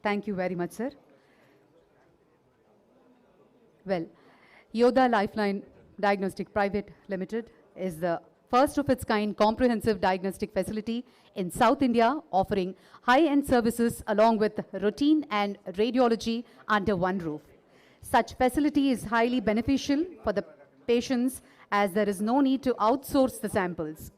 Thank you very much, sir. Well, Yoda Lifeline Diagnostic Private Limited is the first of its kind comprehensive diagnostic facility in South India, offering high-end services along with routine and radiology under one roof. Such facility is highly beneficial for the patients as there is no need to outsource the samples.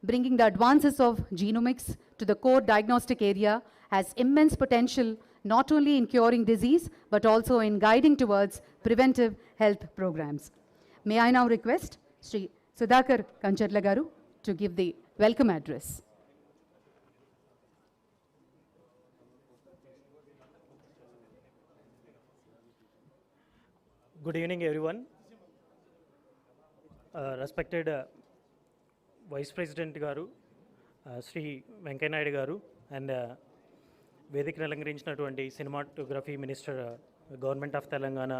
Bringing the advances of genomics to the core diagnostic area has immense potential not only in curing disease but also in guiding towards preventive health programs. May I now request Sri Sudhakar Kancharla garu to give the welcome address. Good evening, everyone. Respected Vice President Garu, Sri Venkaiah Naidu Garu, and వేదికను అలంకరించినటువంటి cinematography minister government of Telangana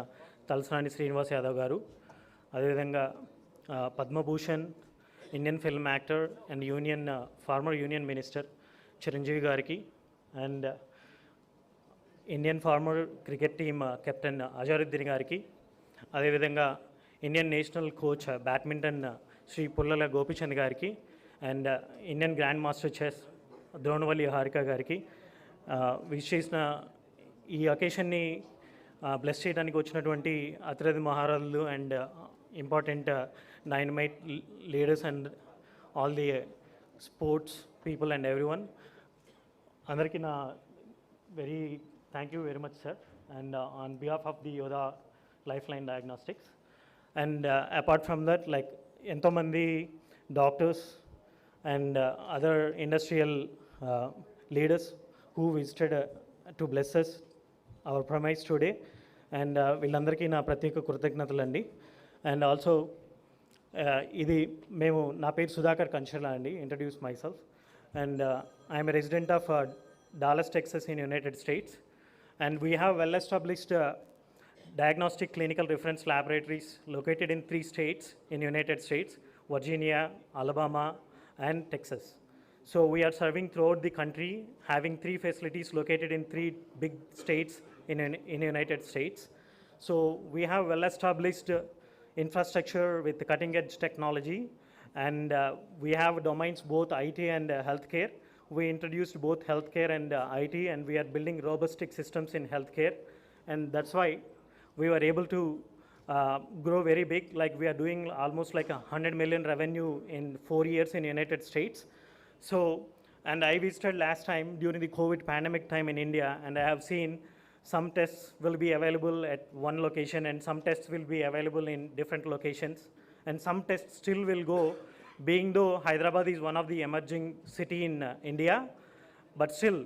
Talasani Srinivas Yadav garu, అదేవిధంగా Padma Bhushan Indian film actor and former union minister Chiranjeevi గారికి, and Indian former cricket team captain Azharuddin గారికి, అదేవిధంగా Indian national coach badminton Shri Pullela Gopichand గారికి, and Indian grand master chess Dronavalli Harika గారికి, wish చేసిన ఈ అకేషన్ని బ్లెస్ చేయడానికి వచ్చినటువంటి అతిరథి మహారాజులు and important dynamite leaders and all the sports people and everyone, అందరికీ నా very thank you very much sir, and on behalf of the యోధా Lifeline Diagnostics. And apart from that, like entomandi doctors and other industrial leaders who visited to bless us our premise today, and వీళ్ళందరికీ నా ప్రత్యేక కృతజ్ఞతలండి. And also ఇది మేము, నా పేరు సుధాకర్ కంచర్లా అండి, introduce my self, and I'm a resident of Dallas, Texas in United States, and we have well established diagnostic clinical reference laboratories located in 3 states in United States, Virginia, Alabama, and Texas. So we are serving throughout the country, having 3 facilities located in 3 big states in United States. So we have well established infrastructure with cutting edge technology, and we have domains both IT and healthcare. We introduced both healthcare and IT, and we are building robust systems in healthcare, and that's why we were able to grow very big. Like we are doing almost like 100 million revenue in 4 years in United States. So, and I visited last time during the COVID pandemic time in India, and I have seen some tests will be available at one location and some tests will be available in different locations, and some tests still will go, being though Hyderabad is one of the emerging city in India, but still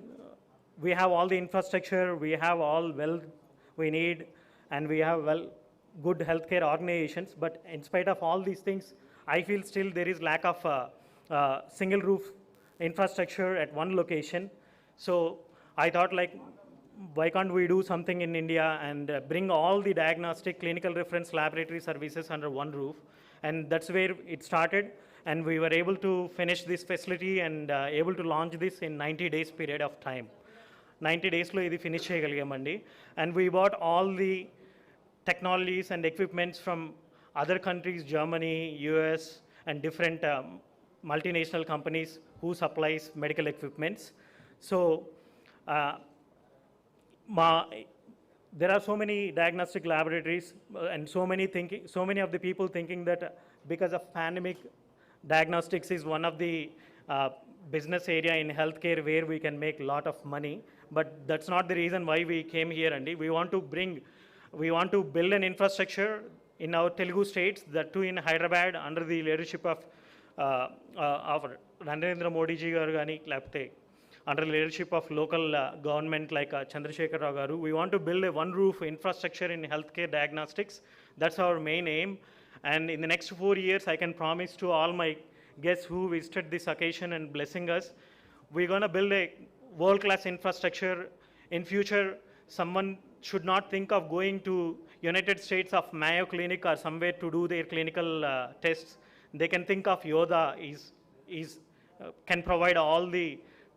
we have all the infrastructure, we have all well we need, and we have good healthcare organizations. But in spite of all these things, I feel still there is lack of single roof infrastructure at one location. So I thought, like, why can't we do something in India and bring all the diagnostic clinical reference laboratory services under one roof? And that's where it started, and we were able to finish this facility and able to launch this in 90 days period of time. 90 daysలో ఇది finish చేయగలిగామండి. And we bought all the technologies and equipments from other countries, Germany, US, and different multinational companies who supplies medical equipments. So there are so many diagnostic laboratories and so many of the people thinking that because of pandemic, diagnostics is one of the business area in healthcare where we can make a lot of money. But that's not the reason why we came here, Andy. We want to build an infrastructure in our Telugu states, that too in Hyderabad, under the leadership of Narendra Modi ji garu gaani, lapte under the leadership of local government like Chandrasekhar Rao garu. We want to build a one roof infrastructure in healthcare diagnostics. That's our main aim. And in the next 4 years, I can promise to all my guests who visited this occasion and blessing us, we're going to build a world-class infrastructure. In future, someone should not think of going to United States of Mayo Clinic or somewhere to do their clinical tests. They can think of Yoda can provide all the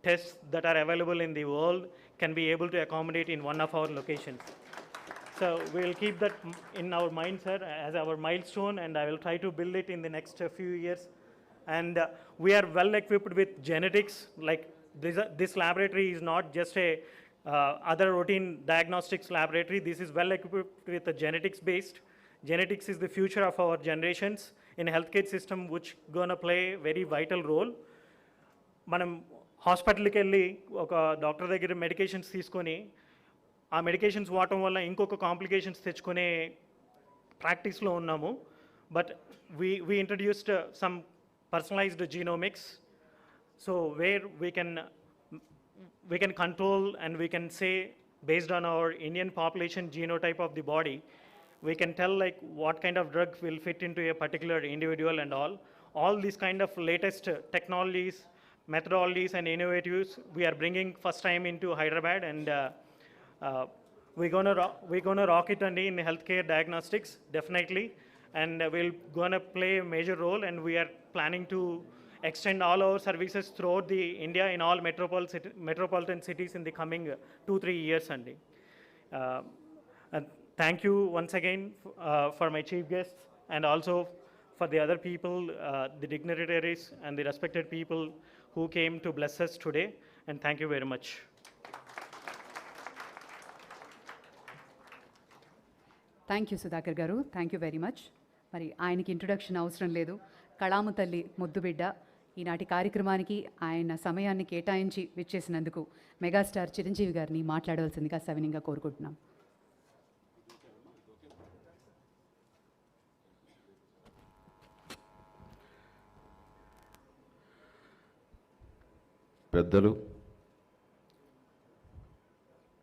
tests that are available in the world, can be able to accommodate in one of our locations. So we'll keep that in our mind, sir, as our milestone, and I will try to build it in the next few years. And we are well equipped with genetics. Like this laboratory is not just a other routine diagnostics laboratory. This is well equipped with a genetics based. Genetics is the future of our generations in healthcare system, which gonna play a very vital role. మనం హాస్పిటల్కి వెళ్ళి ఒక doctor దగ్గర medications తీసుకొని ఆ medications వాడటం వల్ల ఇంకొక కాంప్లికేషన్స్ తెచ్చుకునే ప్రాక్టీస్లో ఉన్నాము. But we introduced some personalized genomics, so where we can control and we can say, based on our Indian population genotype of the body, we can tell like what kind of drug will fit into a particular individual and all these kind of latest technologies, methodologies and innovatives we are bringing first time into Hyderabad, and we're gonna rock it in healthcare diagnostics definitely, and we're gonna play a major role, and we are planning to extend all our services throughout the India in all metropolitan cities in the coming 2-3 years. And thank you once again for my chief guests, and also for the other people, the dignitaries and the respected people who came to bless us today, and thank you very much. Thank you Sudhakar గారు, thank you very much. మరి ఆయనకి introduction అవసరం లేదు. కళాము తల్లి ముద్దుబిడ్డ ఈనాటి కార్యక్రమానికి ఆయన సమయాన్ని కేటాయించి విచ్చేసినందుకు మెగాస్టార్ చిరంజీవి గారిని మాట్లాడవలసిందిగా సవినీయంగా కోరుకుంటున్నాం. పెద్దలు,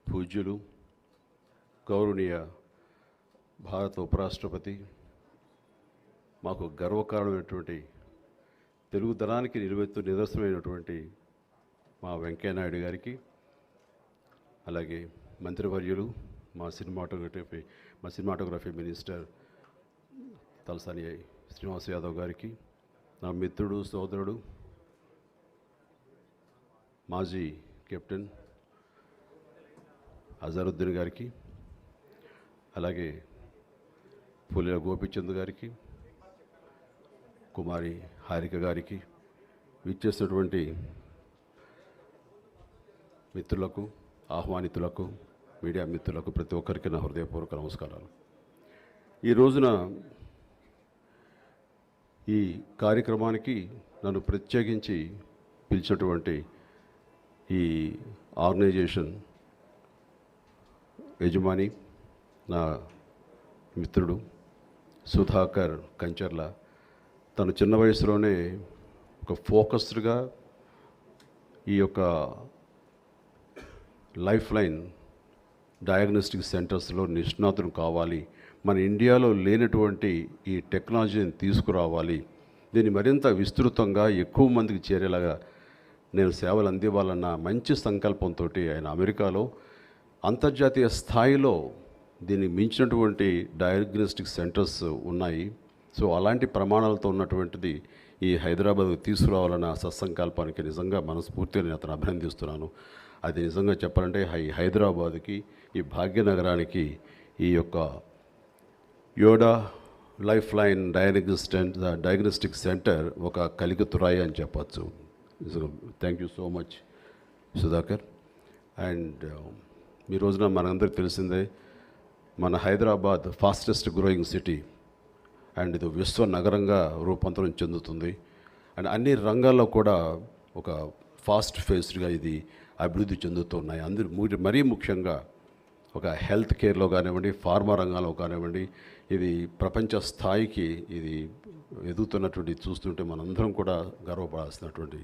పూజ్యులు, గౌరవనీయ భారత ఉపరాష్ట్రపతి, మాకు గర్వకారణమైనటువంటి తెలుగుదనానికి నిదర్శనమైనటువంటి మా వెంకయ్యనాయుడు గారికి, అలాగే మంత్రివర్యులు, మా సినిమాటోగ్రఫీ మినిస్టర్ తలసాని శ్రీనివాస్ యాదవ్ గారికి, నా మిత్రుడు, సోదరుడు, మాజీ కెప్టెన్ అజరుద్దీన్ గారికి, అలాగే పులిల గోపిచంద్ గారికి, కుమారి హారిక గారికి, విచ్చేసినటువంటి మిత్రులకు, ఆహ్వానితులకు, మీడియా మిత్రులకు ప్రతి ఒక్కరికి నా హృదయపూర్వక నమస్కారాలు. ఈ రోజున ఈ కార్యక్రమానికి నన్ను ప్రత్యేకించి పిలిచినటువంటి ఈ ఆర్గనైజేషన్ యజమాని, నా మిత్రుడు సుధాకర్ కంచర్ల, తను చిన్న వయసులోనే ఒక ఫోకస్డ్గా ఈ యొక్క లైఫ్ లైన్ డయాగ్నోస్టిక్ సెంటర్స్లో నిష్ణాతులు కావాలి, మన ఇండియాలో లేనటువంటి ఈ టెక్నాలజీని తీసుకురావాలి, దీన్ని మరింత విస్తృతంగా ఎక్కువ మందికి చేరేలాగా నేను సేవలు అందివ్వాలన్న మంచి సంకల్పంతో ఆయన అమెరికాలో అంతర్జాతీయ స్థాయిలో దీన్ని మించినటువంటి డయాగ్నోస్టిక్ సెంటర్స్ ఉన్నాయి. సో అలాంటి ప్రమాణాలతో ఉన్నటువంటిది ఈ హైదరాబాద్కు తీసుకురావాలన్న సత్సంకల్పానికి నిజంగా మనస్ఫూర్తిగా నేను అతను అభినందిస్తున్నాను. అది నిజంగా చెప్పాలంటే హైదరాబాద్కి, ఈ భాగ్యనగరానికి ఈ యొక్క యోడా లైఫ్ లైన్ డయాగ్నోస్టిక్ సెంటర్ ఒక కలికితురాయి అని చెప్పచ్చు. Thank you so much Sudhakar. And ఈ రోజున మనందరికీ తెలిసిందే, మన Hyderabad fastest growing city and ఇది విశ్వ నగరంగా రూపాంతరం చెందుతుంది. అండ్ అన్ని రంగాల్లో కూడా ఒక ఫాస్ట్ ఫేస్డ్గా ఇది అభివృద్ధి చెందుతున్నాయి. మరీ ముఖ్యంగా ఒక హెల్త్ కేర్లో కానివ్వండి, ఫార్మా రంగంలో కానివ్వండి, ఇది ప్రపంచ స్థాయికి ఇది ఎదుగుతున్నటువంటి చూస్తుంటే మనందరం కూడా గర్వపడాల్సినటువంటి